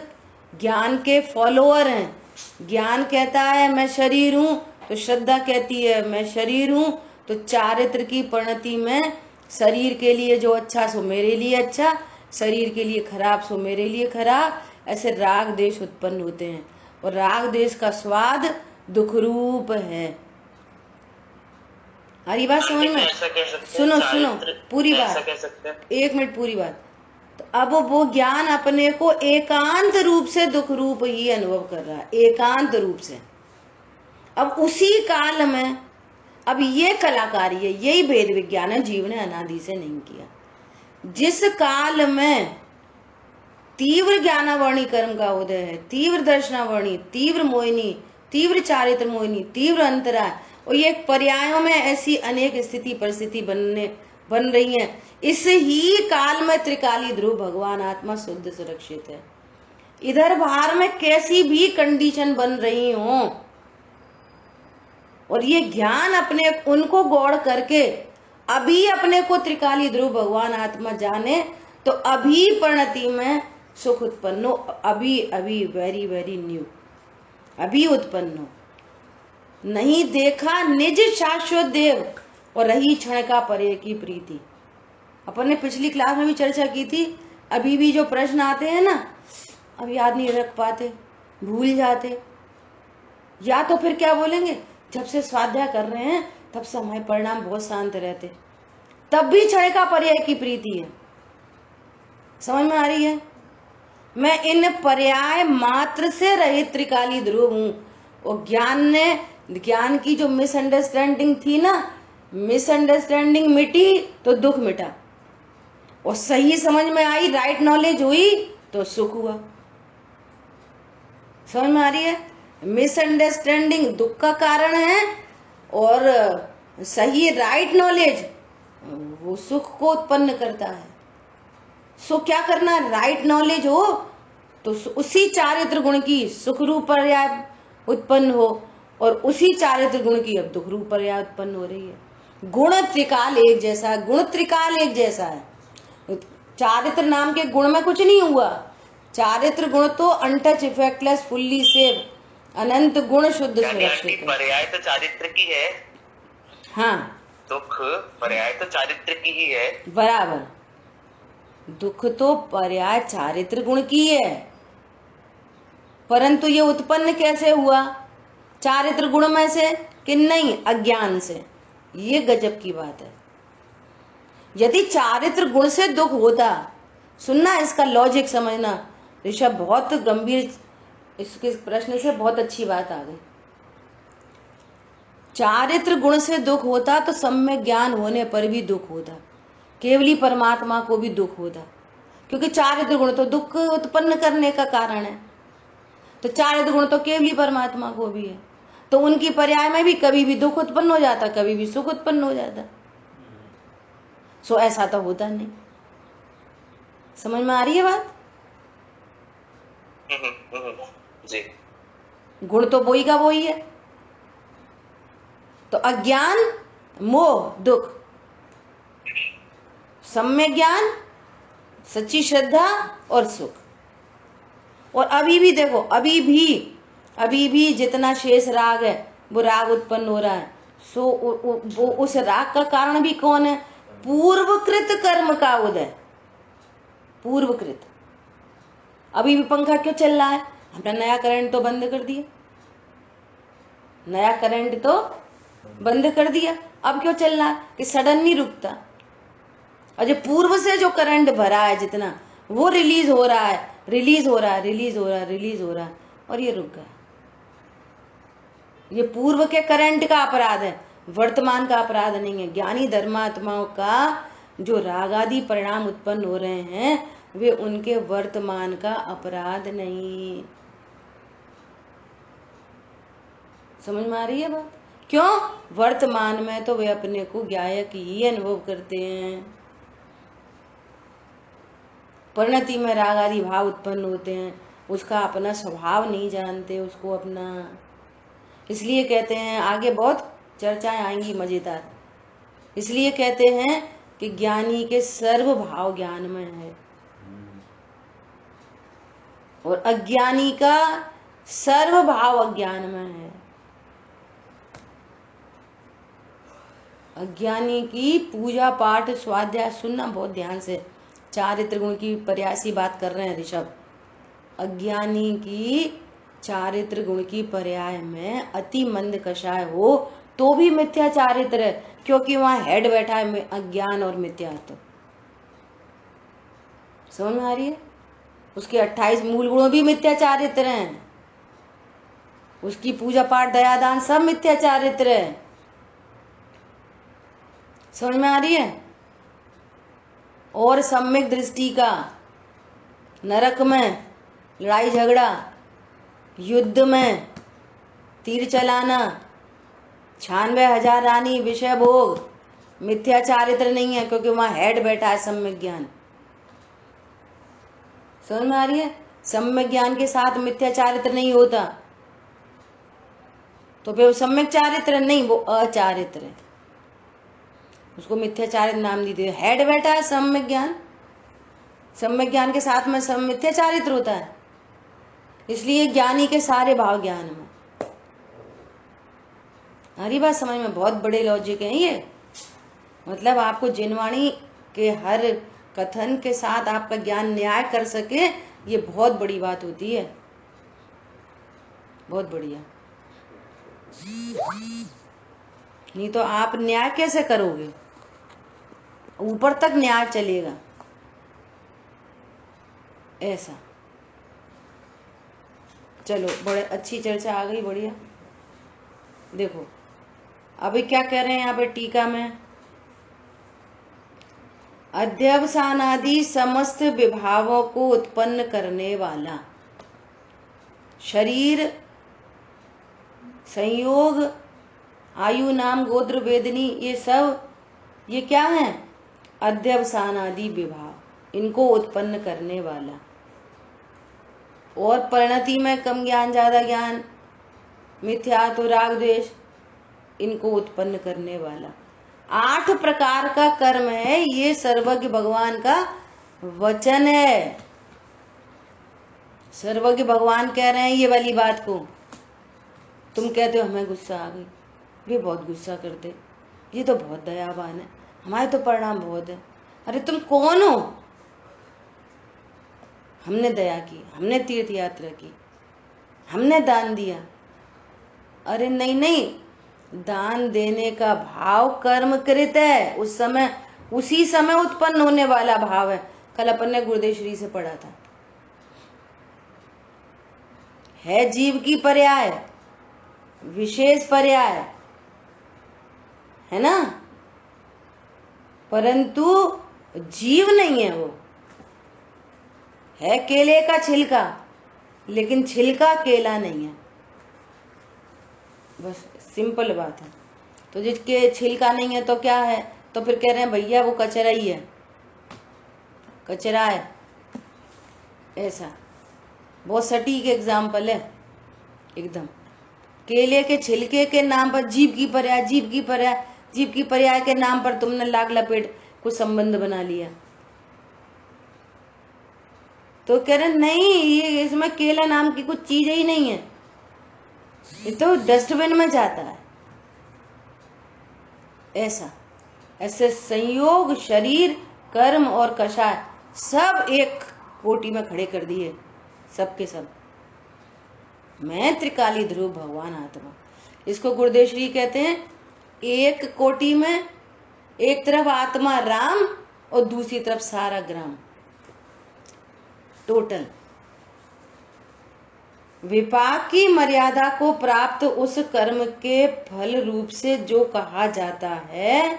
ज्ञान के फॉलोअर हैं। ज्ञान कहता है मैं शरीर हूं, तो श्रद्धा कहती है मैं शरीर हूं। तो चारित्र की परिणति में शरीर के लिए जो अच्छा सो मेरे लिए अच्छा, शरीर के लिए खराब सो मेरे लिए खराब, ऐसे राग देश उत्पन्न होते हैं। और राग देश का स्वाद दुख रूप है। हरी बात समझ में? सुनो सुनो पूरी बात, एक मिनट पूरी बात। तो अब वो ज्ञान अपने को एकांत रूप से दुख रूप ही अनुभव कर रहा है, एकांत रूप से। अब उसी काल में, अब ये कलाकारी है, यही वेद विज्ञान है, जीव ने अनादि से नहीं किया। जिस काल में तीव्र ज्ञानावर्णी कर्म का उदय है, तीव्र दर्शनावर्णी, तीव्र मोहिनी, तीव्र चारित्र मोहिनी, तीव्र अंतरा, और ये पर्यायों में ऐसी अनेक स्थिति परिस्थिति बन रही हैं। इस ही काल में त्रिकाली ध्रुव भगवान आत्मा शुद्ध सुरक्षित है। इधर बाहर में कैसी भी कंडीशन बन रही हो, और ये ज्ञान अपने उनको गौड़ करके अभी अपने को त्रिकाली ध्रुव भगवान आत्मा जाने, तो अभी परिणति में सुख उत्पन्न हो, अभी अभी वेरी वेरी न्यू, अभी उत्पन्न हो। नहीं देखा निज शाश्वत देव और रही क्षण का परे की प्रीति। अपन ने पिछली क्लास में भी चर्चा की थी। अभी भी जो प्रश्न आते हैं ना, अब याद नहीं रख पाते, भूल जाते, या तो फिर क्या बोलेंगे, जब से स्वाध्याय कर रहे हैं तब से हमारे परिणाम बहुत शांत रहते, तब भी क्षण का पर्याय की प्रीति है। समझ में आ रही है? मैं इन पर्याय मात्र से रहित त्रिकाली ध्रुव हूं। और ज्ञान की जो मिसअंडरस्टैंडिंग थी ना, मिसअंडरस्टैंडिंग मिटी तो दुख मिटा, और सही समझ में आई, राइट नॉलेज हुई तो सुख हुआ। समझ में आ रही है? मिसअंडरस्टैंडिंग दुख का कारण है, और सही राइट नॉलेज वो सुख को उत्पन्न करता है। सो क्या करना, राइट नॉलेज हो तो उसी चारित्र गुण की सुख रूप पर्याय उत्पन्न हो, और उसी चारित्र गुण की अब दुख रूप पर्याय उत्पन्न हो रही है। गुण त्रिकाल एक जैसा है, गुण त्रिकाल एक जैसा है। चारित्र नाम के गुण में कुछ नहीं हुआ। चारित्र गुण तो अनटच, इफेक्टलेस, फुल्ली सेव, अनंत गुण शुद्ध सुरक्षित। पर्याय तो चारित्र की है। हाँ, दुख पर्याय तो चारित्र की ही है। बराबर, दुख तो पर्याय चारित्र गुण की है, परंतु ये उत्पन्न कैसे हुआ? चारित्र गुण में से कि नहीं, अज्ञान से। ये गजब की बात है। यदि चारित्र गुण से दुख होता, सुनना इसका लॉजिक समझना ऋषभ, बहुत गंभीर इसके प्रश्न से बहुत अच्छी बात आ गई। चारित्र गुण से दुख होता तो सम्यक ज्ञान होने पर भी दुख होता, केवली परमात्मा को भी दुख होता, क्योंकि चारित्र गुण तो दुख उत्पन्न करने का कारण है। तो चारित्र गुण तो केवली परमात्मा को भी है, तो उनकी पर्याय में भी कभी भी दुख उत्पन्न हो जाता, कभी भी सुख उत्पन्न हो जाता। सो ऐसा तो होता नहीं। समझ में आ रही है बात? जी। गुण तो वही का वही है। तो अज्ञान, मोह, दुख, सम्यक ज्ञान, सच्ची श्रद्धा और सुख। और अभी भी देखो, अभी भी जितना शेष राग है वो राग उत्पन्न हो रहा है, सो वो उस राग का कारण भी कौन है? पूर्वकृत कर्म का उदय। पूर्वकृत। अभी भी पंखा क्यों चल रहा है? हमने नया करंट तो बंद कर दिया, नया करंट तो बंद कर दिया, अब क्यों चल रहा है? कि सडन नहीं रुकता। और जो पूर्व से जो करंट भरा है जितना, वो रिलीज हो रहा है, रिलीज हो रहा है, रिलीज हो रहा है, रिलीज हो रहा है, और ये रुक गया। ये पूर्व के करंट का अपराध है, वर्तमान का अपराध नहीं है। ज्ञानी धर्मात्माओं का जो रागादि परिणाम उत्पन्न हो रहे हैं, वे उनके वर्तमान का अपराध नहीं। समझ में आ रही है बात? क्यों? वर्तमान में तो वे अपने को ज्ञायक ही अनुभव करते हैं। परिणति में राग आदि भाव उत्पन्न होते हैं, उसका अपना स्वभाव नहीं जानते, उसको अपना। इसलिए कहते हैं, आगे बहुत चर्चाएं आएंगी मजेदार, इसलिए कहते हैं कि ज्ञानी के सर्व भाव ज्ञान में है और अज्ञानी का सर्व भाव अज्ञान में है। अज्ञानी की पूजा पाठ स्वाध्याय सुनना बहुत ध्यान से। चारित्र गुण की पर्यासी बात कर रहे हैं ऋषभ। अज्ञानी की चारित्र गुण की पर्याय में अति मंद कषाय हो तो भी मिथ्या चारित्र है, क्योंकि वहां हेड बैठा है अज्ञान और मिथ्यात्व। समझ में आ रही है? उसके 28 मूल गुणों भी मिथ्या चारित्र हैं, उसकी पूजा पाठ दया दान सब मिथ्या चारित्र है। समझ में आ रही है? और सम्यक दृष्टि का नरक में लड़ाई झगड़ा, युद्ध में तीर चलाना, 96,000 रानी, विषय भोग, मिथ्या चारित्र नहीं है, क्योंकि वहां हेड बैठा है सम्यक ज्ञान। समझ में आ रही है? सम्यक ज्ञान के साथ मिथ्या चारित्र नहीं होता, तो फिर वो सम्यक चारित्र नहीं, वो अचारित्र है। उसको मिथ्या चारित्र नाम नहीं दिया। हेड बैठा है सम्यक ज्ञान, सम्यक ज्ञान के साथ में सब मिथ्या चारित्र होता है, इसलिए ज्ञानी के सारे भाव ज्ञान में। हरी बात समझ में? बहुत बड़े लॉजिक है ये। मतलब आपको जिनवाणी के हर कथन के साथ आपका ज्ञान न्याय कर सके, ये बहुत बड़ी बात होती है, बहुत बढ़िया। नहीं तो आप न्याय कैसे करोगे? ऊपर तक न्याय चलेगा ऐसा। चलो, बड़े अच्छी चर्चा आ गई, बढ़िया। देखो अभी क्या कह रहे हैं यहाँ पे टीका में, अध्यवसानादि समस्त विभावों को उत्पन्न करने वाला शरीर, संयोग, आयु, नाम, गोत्र, वेदनी, ये सब ये क्या है? अध्यवसानादि विभाव, इनको उत्पन्न करने वाला। और परिणति में कम ज्ञान ज्यादा ज्ञान, मिथ्यात्व, राग, द्वेष, इनको उत्पन्न करने वाला। 8 प्रकार का कर्म है, ये सर्वज्ञ भगवान का वचन है। सर्वज्ञ भगवान कह रहे हैं ये वाली बात को। तुम कहते हो हमें गुस्सा आ गई, वे बहुत गुस्सा करते, ये तो बहुत दयावान है, हमारे तो परिणाम बहुत है। अरे तुम कौन हो? हमने दया की, हमने तीर्थ यात्रा की, हमने दान दिया। अरे नहीं नहीं, दान देने का भाव कर्म कृत है, उस समय उसी समय उत्पन्न होने वाला भाव है। कल अपन ने गुरुदेव श्री से पढ़ा था, है जीव की पर्याय, विशेष पर्याय है ना, परंतु जीव नहीं है, वो है केले का छिलका, लेकिन छिलका केला नहीं है। बस सिंपल बात है। तो जिसके छिलका नहीं है तो क्या है, तो फिर कह रहे हैं भैया वो कचरा ही है, कचरा है। ऐसा बहुत सटीक एग्जाम्पल है एकदम। केले के छिलके के नाम पर जीव की पर्याय, जीव की पर्याय, जीव की पर्याय के नाम पर तुमने लाग लपेट कुछ संबंध बना लिया। तो कह रहे नहीं, ये इसमें केला नाम की कुछ चीज ही नहीं है, ये तो डस्टबिन में जाता है। ऐसा ऐसे संयोग, शरीर, कर्म और कषाय सब एक कोटि में खड़े कर दिए, सबके सब। मैं त्रिकाली ध्रुव भगवान आत्मा, इसको गुरुदेव श्री कहते हैं। एक कोटि में एक तरफ आत्मा राम और दूसरी तरफ सारा ग्राम, टोटल। विपाक की मर्यादा को प्राप्त उस कर्म के फल रूप से जो कहा जाता है,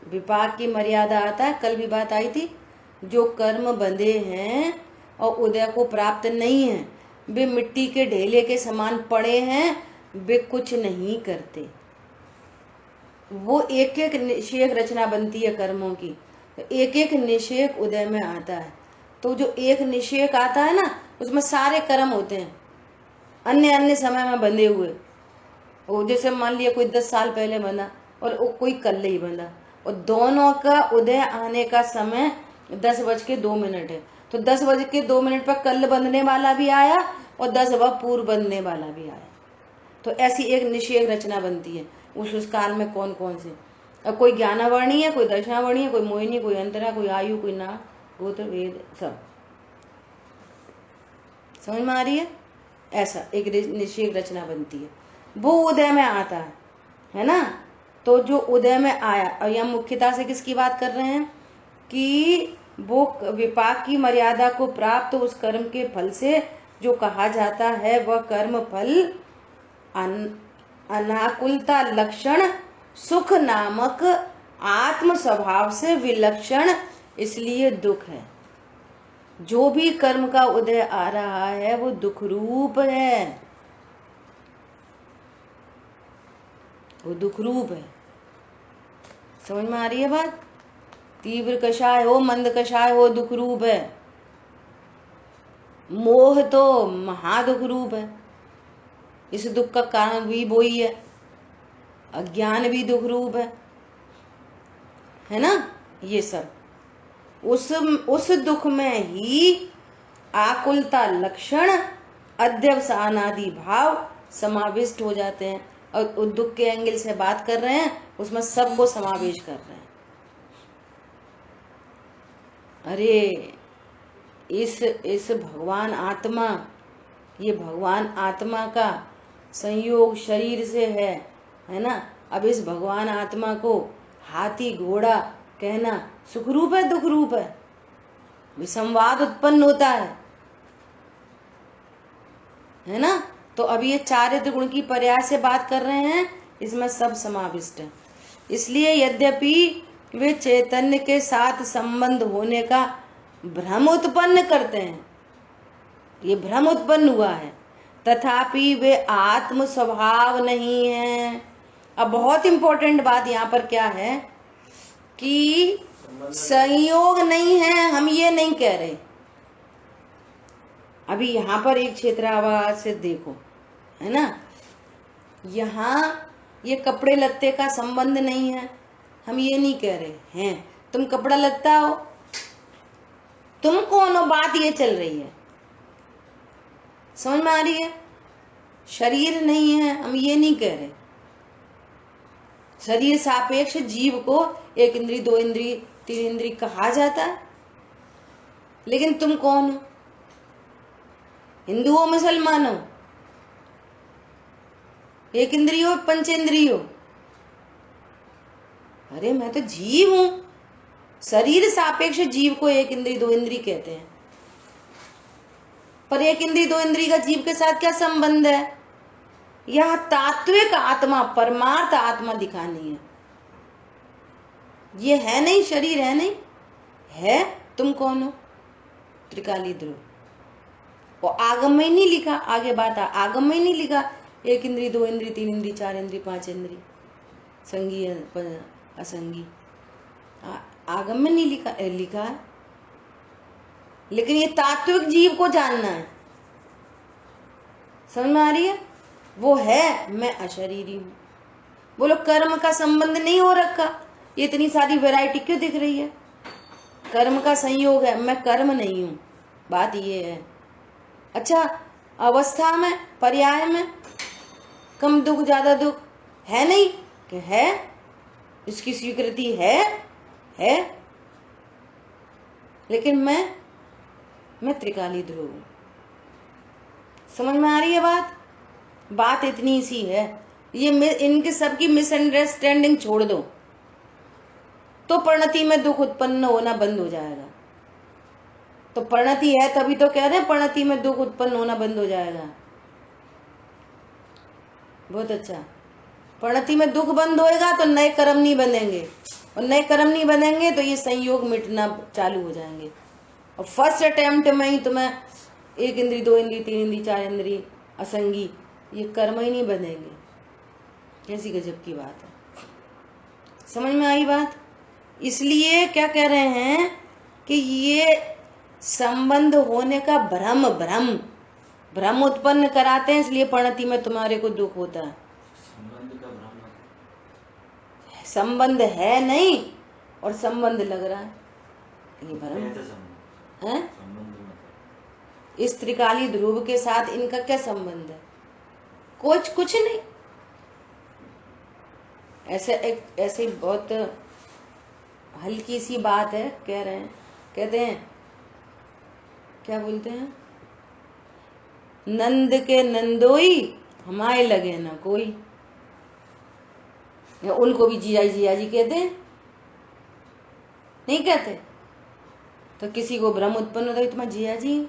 विपाक की मर्यादा आता है, कल भी बात आई थी। जो कर्म बंधे हैं और उदय को प्राप्त नहीं है, वे मिट्टी के ढेले के समान पड़े हैं, वे कुछ नहीं करते। वो एक एक निषेक रचना बनती है कर्मों की, एक एक निषेक उदय में आता है। तो जो एक निषेक आता है ना, उसमें सारे कर्म होते हैं अन्य अन्य समय में बंधे हुए। वो जैसे मान लिया कोई 10 साल पहले बंधा और कोई कल ही बंधा, और दोनों का उदय आने का समय 10:02 है। तो 10:02 पर कल बंधने वाला भी आया और 10 पूर्व बंधने वाला भी आया। तो ऐसी एक निषेक रचना बनती है उस काल में। कौन कौन से, अब कोई ज्ञानावर्णी है, कोई दर्शनावर्णी है, कोई मोहिनी, कोई अंतरा, कोई आयु, कोई नाग, गोत्र, वेद, सब। समझ में आ रही है? ऐसा एक निषेक रचना बनती है, वो उदय में आता है ना। तो जो उदय में आया, और यहाँ मुख्यता से किसकी बात कर रहे हैं कि वो विपाक की मर्यादा को प्राप्त उस कर्म के फल से जो कहा जाता है, वह कर्म फल अनाकुलता लक्षण सुख नामक आत्म स्वभाव से विलक्षण, इसलिए दुख है। जो भी कर्म का उदय आ रहा है वो दुख रूप है, वो दुख रूप है। समझ में आ रही है बात? तीव्र कषाय हो, मंद कषाय हो, दुख रूप है। मोह तो महादुख रूप है, इस दुख का कारण भी वही है। अज्ञान भी दुख रूप है ना। ये सब उस दुख में ही आकुलता लक्षण, अध्यवसानादि भाव समाविष्ट हो जाते हैं। और दुख के एंगल से बात कर रहे हैं, उसमें सबको समावेश कर रहे हैं। अरे इस भगवान आत्मा, ये भगवान आत्मा का संयोग शरीर से है ना। अब इस भगवान आत्मा को हाथी घोड़ा कहना सुख रूप है दुख रूप है? विसंवाद उत्पन्न होता है ना। तो अब ये चारित्र गुण की पर्याय से बात कर रहे हैं, इसमें सब समाविष्ट है। इसलिए यद्यपि वे चैतन्य के साथ संबंध होने का भ्रम उत्पन्न करते हैं, ये भ्रम उत्पन्न हुआ है, तथापि वे आत्म स्वभाव नहीं है। अब बहुत इंपॉर्टेंट बात यहाँ पर क्या है कि संयोग नहीं है, हम ये नहीं कह रहे। अभी यहाँ पर एक क्षेत्रावास से देखो, है ना, यहाँ ये कपड़े लत्ते का संबंध नहीं है, हम ये नहीं कह रहे हैं। तुम कपड़ा लत्ता हो, तुम कौन हो, बात ये चल रही है। समझ में आ रही है? शरीर नहीं है, हम ये नहीं कह रहे। शरीर सापेक्ष जीव को 1 इंद्री 2 इंद्री 3 इंद्री कहा जाता है, लेकिन तुम कौन हो? हिंदू हो, मुसलमान हो, 1 इंद्री हो, पंचेंद्रिय हो? अरे मैं तो जीव हूं। शरीर सापेक्ष जीव को 1 इंद्री 2 इंद्री कहते हैं, पर 1 इंद्री 2 इंद्री का जीव के साथ क्या संबंध है? यह तात्विक आत्मा, परमार्थ आत्मा दिखानी है। ये है नहीं, शरीर है नहीं, है तुम कौन हो? त्रिकाली ध्रुव। और आगम में ही नहीं लिखा, आगे बात आगम में ही नहीं लिखा 1 इंद्री 2 इंद्री 3 इंद्री 4 इंद्री 5 इंद्री संगी असंगी, आगम में नहीं लिखा है। लेकिन ये तात्विक जीव को जानना है, समझ में आ रही है? वो है मैं अशरीरी हूं। बोलो कर्म का संबंध नहीं हो रखा, ये इतनी सारी वैरायटी क्यों दिख रही है? कर्म का संयोग है, मैं कर्म नहीं हूं, बात ये है। अच्छा, अवस्था में पर्याय में कम दुख ज्यादा दुख है नहीं कि है, इसकी स्वीकृति है। लेकिन मैं त्रिकाली ध्रुव हूं। समझ में आ रही है बात? बात इतनी सी है। ये इनके सबकी मिसअंडरस्टैंडिंग छोड़ दो तो परिणति में दुख उत्पन्न होना बंद हो जाएगा। तो परिणति है तभी तो कह रहे हैं परिणति में दुख उत्पन्न होना बंद हो जाएगा। बहुत अच्छा। परिणति में दुख बंद होएगा तो नए कर्म नहीं बनेंगे, और नए कर्म नहीं बनेंगे तो ये संयोग मिटना चालू हो जाएंगे। और फर्स्ट अटेम्प्ट में ही तुम्हें 1 इंद्री 2 इंद्री 3 इंद्री 4 इंद्री असंगी, ये कर्म ही नहीं बनेंगे। कैसी गजब की बात है। समझ में आई बात? इसलिए क्या कह रहे हैं कि ये संबंध होने का भ्रम उत्पन्न कराते हैं, इसलिए परिणति में तुम्हारे को दुख होता है। संबंध का भ्रम, संबंध है नहीं और संबंध लग रहा है, ये भ्रम है। इस त्रिकाली ध्रुव के साथ इनका क्या संबंध है? कुछ नहीं। ऐसे बहुत हल्की सी बात है, कह रहे हैं, कहते हैं क्या बोलते हैं, नंद के नंदोई हमारे लगे ना कोई। या उनको भी जिया जी कहते हैं, नहीं कहते? तो किसी को भ्रम उत्पन्न होता है तुम्हारी जिया जी,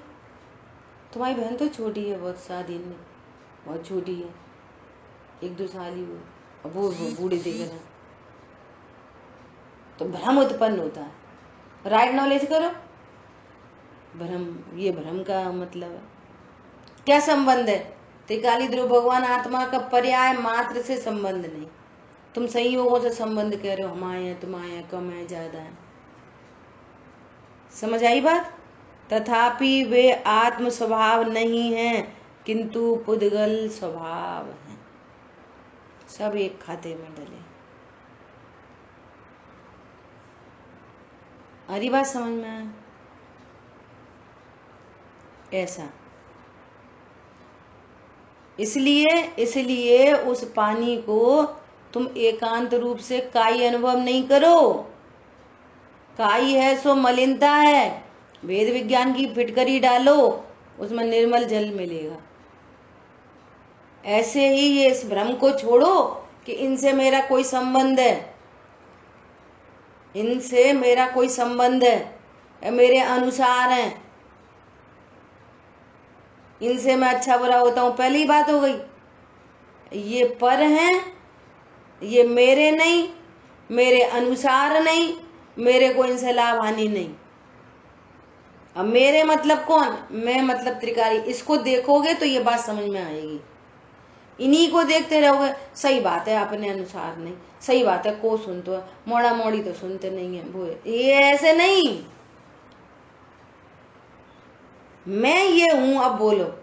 तुम्हारी बहन तो छोटी है बहुत, शादी में बहुत छोटी है, 1-2 साल ही हुई, अब वो बूढ़े दिख रहे हैं, तो भ्रम उत्पन्न होता है। राइट नॉलेज करो, भ्रम, ये भ्रम का मतलब है। क्या संबंध है? त्रिकाली ध्रुव भगवान आत्मा का पर्याय मात्र से संबंध नहीं। तुम संयोगों से संबंध कह रहे हो, हम आए हैं, तुम आए हैं, कम है ज्यादा है। समझ आई बात? तथापि वे आत्म स्वभाव नहीं है, किंतु पुद्गल स्वभाव है। सब एक खाते में डले। अरे बात समझ में आया? ऐसा इसलिए उस पानी को तुम एकांत रूप से काई अनुभव नहीं करो। काई है सो मलिनता है, वेद विज्ञान की फिटकरी डालो, उसमें निर्मल जल मिलेगा। ऐसे ही ये इस भ्रम को छोड़ो कि इनसे मेरा कोई संबंध है, इनसे मेरा कोई संबंध है, मेरे अनुसार है, इनसे मैं अच्छा बुरा होता हूं। पहली बात हो गई। ये पर हैं, ये मेरे नहीं, मेरे अनुसार नहीं, मेरे को इनसे लाभ हानि नहीं। अब मेरे मतलब कौन? मैं मतलब त्रिकाली। इसको देखोगे तो ये बात समझ में आएगी। इन्हीं को देखते रहोगे, सही बात है, अपने अनुसार नहीं, सही बात है, को सुनते हो, मोड़ा मोड़ी तो सुनते नहीं है, वो ये ऐसे नहीं। मैं ये हूं, अब बोलो,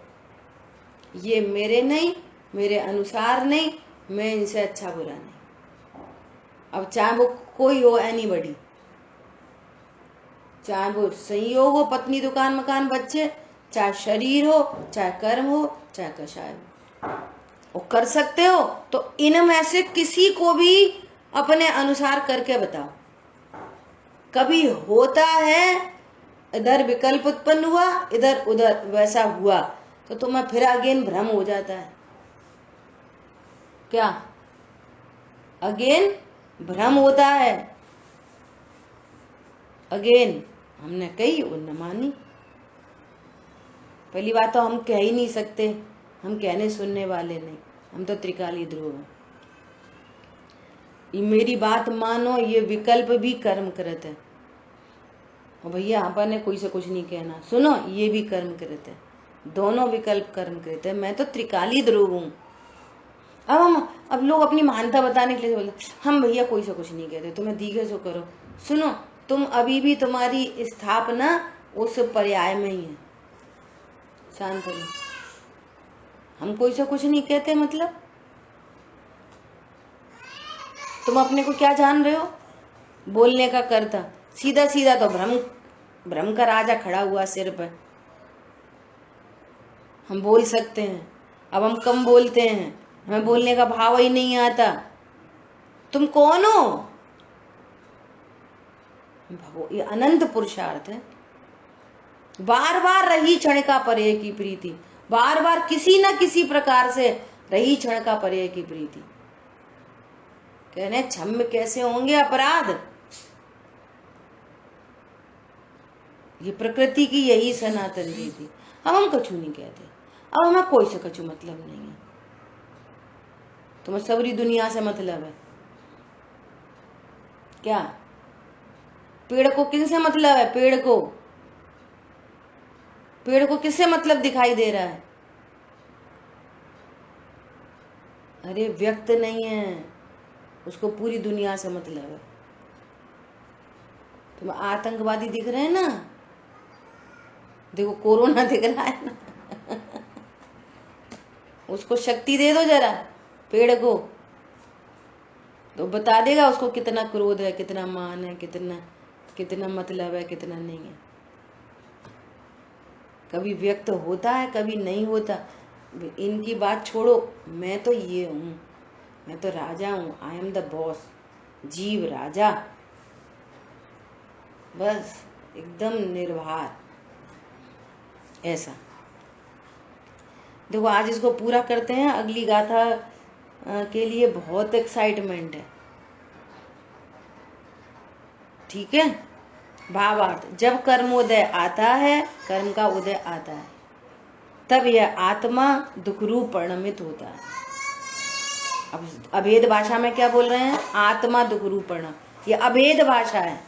ये मेरे नहीं, मेरे अनुसार नहीं, मैं इनसे अच्छा बुरा नहीं। अब चाहे वो कोई हो, एनीबॉडी, चाहे वो संयोग हो, पत्नी दुकान मकान बच्चे, चाहे शरीर हो, चाहे कर्म हो, चाहे कषाय हो, वो कर सकते हो। तो इनमें से किसी को भी अपने अनुसार करके बताओ। कभी होता है इधर विकल्प उत्पन्न हुआ, इधर उधर वैसा हुआ, तो तुम्हें फिर अगेन भ्रम हो जाता है। क्या अगेन भ्रम होता है? अगेन हमने कही और न मानी। पहली बात तो हम कह ही नहीं सकते, हम कहने सुनने वाले नहीं, हम तो त्रिकाली ध्रुव हैं। ये मेरी बात मानो, ये विकल्प भी कर्म करत है। और भैया अपन ने कोई से कुछ नहीं कहना, सुनो ये भी कर्म कृत है, दोनों विकल्प कर्म कृत है, मैं तो त्रिकाली ध्रुव हूँ। अब लोग अपनी महानता बताने के लिए बोलते हम भैया कोई से कुछ नहीं कहते, तुम्हें दिखे सो करो। सुनो, तुम अभी भी तुम्हारी स्थापना उस पर्याय में ही है। शांत रहो, हम कोई से कुछ नहीं कहते, मतलब तुम अपने को क्या जान रहे हो? बोलने का कर्ता सीधा सीधा तो भ्रम का राजा खड़ा हुआ सिर पर। हम बोल सकते हैं, अब हम कम बोलते हैं, हमें बोलने का भाव ही नहीं आता। तुम कौन हो? ये अनंत पुरुषार्थ है। बार बार रही क्षण का पर्याय की प्रीति, बार बार किसी न किसी प्रकार से रही क्षण का पर्याय की प्रीति। कहने क्षम्य कैसे होंगे अपराध? ये प्रकृति की यही सनातन रीति। अब हम कछु नहीं कहते, अब हमें कोई से कछु मतलब नहीं है। तुम्हें सबरी दुनिया से मतलब है क्या? पेड़ को किससे मतलब है? पेड़ को किससे मतलब दिखाई दे रहा है? अरे व्यक्त नहीं है, उसको पूरी दुनिया से मतलब है। तुम्हें आतंकवादी दिख रहे हैं ना, देखो कोरोना दिख रहा है ना उसको शक्ति दे दो जरा पेड़ को, तो बता देगा उसको कितना क्रोध है, कितना मान है, कितना मतलब है, कितना नहीं है। कभी व्यक्त होता है, कभी नहीं होता। इनकी बात छोड़ो, मैं तो ये हूं, मैं तो राजा हूं, आई एम द बॉस, जीव राजा, बस एकदम निर्भर। ऐसा देखो, आज इसको पूरा करते हैं। अगली गाथा के लिए बहुत एक्साइटमेंट है, ठीक है। भावार्थ, जब कर्मोदय आता है, कर्म का उदय आता है, तब यह आत्मा दुख रूप परिणमित होता है। अब अभेद भाषा में क्या बोल रहे हैं? आत्मा दुख रूप परिणम, ये अभेद भाषा है,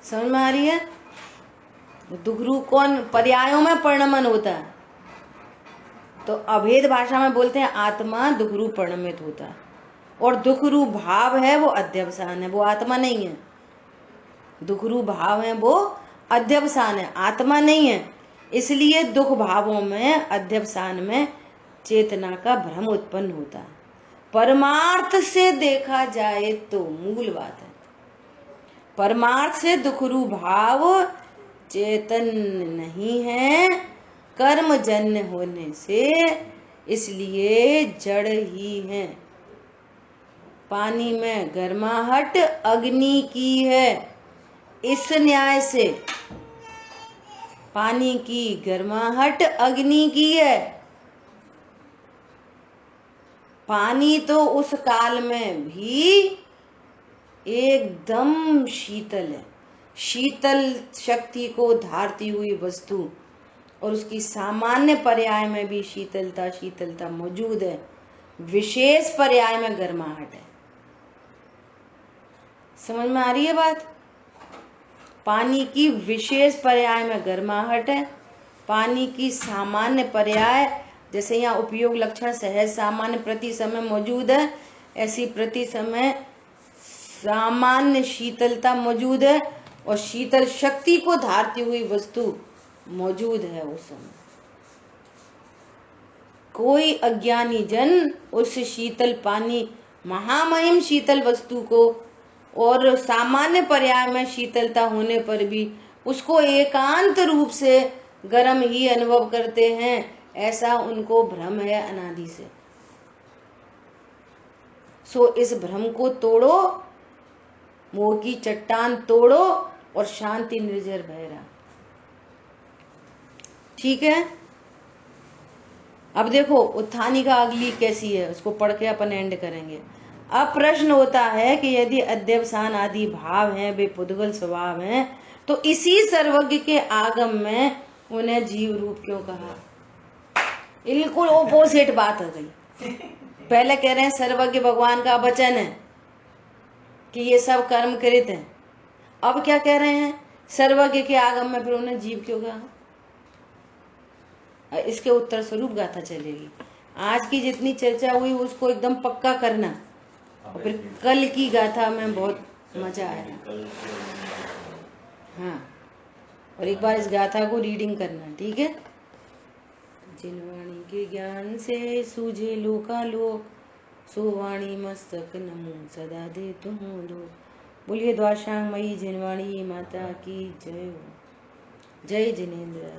समझ में आ रही है? दुख रूप कौन? पर्यायों में परिणमन होता है, तो अभेद भाषा में बोलते हैं आत्मा दुख रूप परिणमित होता है। और दुख रूप भाव है वो अध्यवसान है, वो आत्मा नहीं है। दुख रूप भाव है वो अध्यवसान है, आत्मा नहीं है। इसलिए दुख भावों में, अध्यवसान में चेतना का भ्रम उत्पन्न होता है। परमार्थ से देखा जाए तो मूल बात है, परमार्थ से दुख रूप भाव चेतन नहीं है, कर्मजन्य होने से, इसलिए जड़ ही है। पानी में गर्माहट अग्नि की है, इस न्याय से पानी की गर्माहट अग्नि की है। पानी तो उस काल में भी एकदम शीतल है, शीतल शक्ति को धारती हुई वस्तु, और उसकी सामान्य पर्याय में भी शीतलता मौजूद है, विशेष पर्याय में गर्माहट है। समझ में आ रही है बात? पानी की विशेष पर्याय में गर्माहट है, पानी की सामान्य पर्याय, जैसे यहाँ उपयोग लक्षण सहज सामान्य प्रति समय मौजूद है, ऐसी प्रति समय सामान्य शीतलता मौजूद है, और शीतल शक्ति को धारती हुई वस्तु मौजूद है उस समय। कोई अज्ञानी जन उस शीतल पानी, महामहिम शीतल वस्तु को, और सामान्य पर्याय में शीतलता होने पर भी उसको एकांत रूप से गर्म ही अनुभव करते हैं, ऐसा उनको भ्रम है अनादि से। सो इस भ्रम को तोड़ो, मोह की चट्टान तोड़ो, और शांति निर्जर बहरा। ठीक है। अब देखो उत्थानी का अगली कैसी है, उसको पढ़ के अपन एंड करेंगे। अब प्रश्न होता है कि यदि अध्यवसान आदि भाव हैं, वे पुद्गल स्वभाव हैं, तो इसी सर्वज्ञ के आगम में उन्हें जीव रूप क्यों कहा? बिल्कुल ओपोजिट बात हो गई। पहले कह रहे हैं सर्वज्ञ भगवान का वचन है कि ये सब कर्म कृत है, अब क्या कह रहे हैं, सर्वज्ञ के आगम में फिर उन्हें जीव क्यों कहा? इसके उत्तर स्वरूप गाथा चलेगी। आज की जितनी चर्चा हुई उसको एकदम पक्का करना, और फिर कल की गाथा में बहुत मजा आएगा। हाँ, और एक बार इस गाथा को रीडिंग करना, ठीक है। जिनवाणी के ज्ञान से सूझे लोकालोक, सो वाणी मस्तक नमो सदा दे तुम लोग। बोलिए द्वारशांग मई जिनवाणी माता की जय हो। जय जिनेन्द्र।